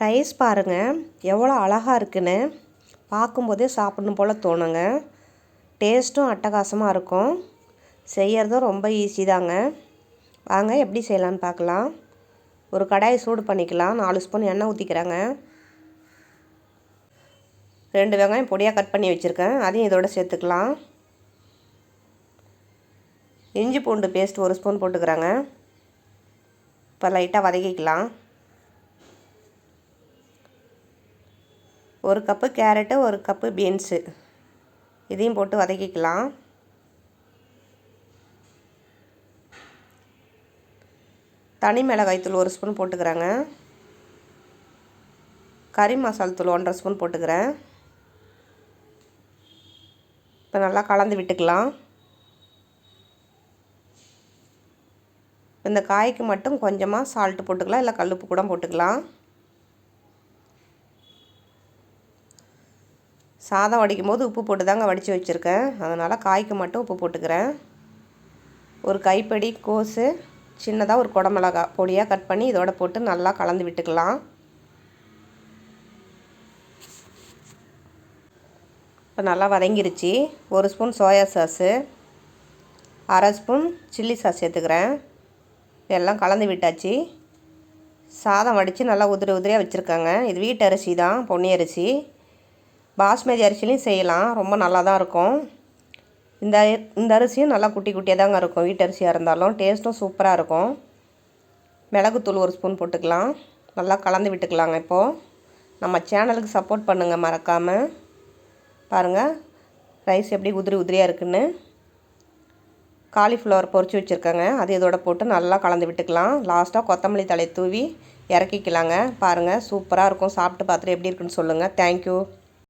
Rice பாருங்கள் எவ்வளோ அழகாக இருக்குன்னு பார்க்கும்போதே சாப்பிடணும் போல் தோணுங்க. டேஸ்ட்டும் அட்டகாசமாக இருக்கும். செய்கிறதும் ரொம்ப ஈஸி தாங்க. வாங்க எப்படி செய்யலான்னு பார்க்கலாம். ஒரு கடாயை சூடு பண்ணிக்கலாம். 4 ஸ்பூன் எண்ணெய் ஊற்றிக்கிறேங்க. 2 வெங்காயம் பொடியாக கட் பண்ணி வச்சுருக்கேன், அதையும் இதோட சேர்த்துக்கலாம். இஞ்சி பூண்டு பேஸ்ட் 1 ஸ்பூன் போட்டுக்கிறேங்க. இப்போ லைட்டாக வதக்கிக்கலாம். 1 கப்பு கேரட்டு, 1 கப்பு பீன்ஸு இதையும் போட்டு வதக்கிக்கலாம். தனி மிளகாய்த்தூள் 1 ஸ்பூன் போட்டுக்கிறேங்க. கறி மசாலா தூள் 1.5 ஸ்பூன் போட்டுக்கிறேன். இப்போ நல்லா கலந்து விட்டுக்கலாம். இந்த காய்க்கு மட்டும் கொஞ்சமாக சால்ட்டு போட்டுக்கலாம், இல்லை கல்லுப்பு கூட போட்டுக்கலாம். சாதம் வடிக்கும் போது உப்பு போட்டு தாங்க வடித்து வச்சுருக்கேன், அதனால் காய்க்கு மட்டும் உப்பு போட்டுக்கிறேன். ஒரு கைப்பிடி கோஸு சின்னதாக ஒரு குடமிளகா பொடியாக கட் பண்ணி இதோட போட்டு நல்லா கலந்து விட்டுக்கலாம். இப்போ நல்லா வதங்கிருச்சு. 1 spoon soya sauce, 1/2 spoon chilli sauce சேர்த்துக்கிறேன். எல்லாம் கலந்து விட்டாச்சு. சாதம் வடித்து நல்லா உதிரி உதிரியாக வச்சுருக்காங்க. இது வீட்டு அரிசி தான், பொன்னி அரிசி. பாஸ்மதி அரிசிலையும் செய்யலாம், ரொம்ப நல்லா தான் இருக்கும். இந்த அரிசியும் நல்லா குட்டி குட்டியாக தாங்க இருக்கும். வீட்டு அரிசியாக இருந்தாலும் டேஸ்ட்டும் சூப்பராக இருக்கும். மிளகுத்தூள் 1 ஸ்பூன் போட்டுக்கலாம். நல்லா கலந்து விட்டுக்கலாங்க. இப்போது நம்ம சேனலுக்கு சப்போர்ட் பண்ணுங்கள் மறக்காமல். பாருங்கள் ரைஸ் எப்படி உதிரி உதிரியாக இருக்குன்னு. காலிஃப்ளவர் பொரிச்சு வச்சுருக்கேங்க, அது இதோட போட்டு நல்லா கலந்து விட்டுக்கலாம். லாஸ்ட்டாக கொத்தமல்லி தழை தூவி இறக்கிக்கலாங்க. பாருங்கள் சூப்பராக இருக்கும். சாப்பிட்டு பார்த்துட்டு எப்படி இருக்குன்னு சொல்லுங்கள். தேங்க்யூ.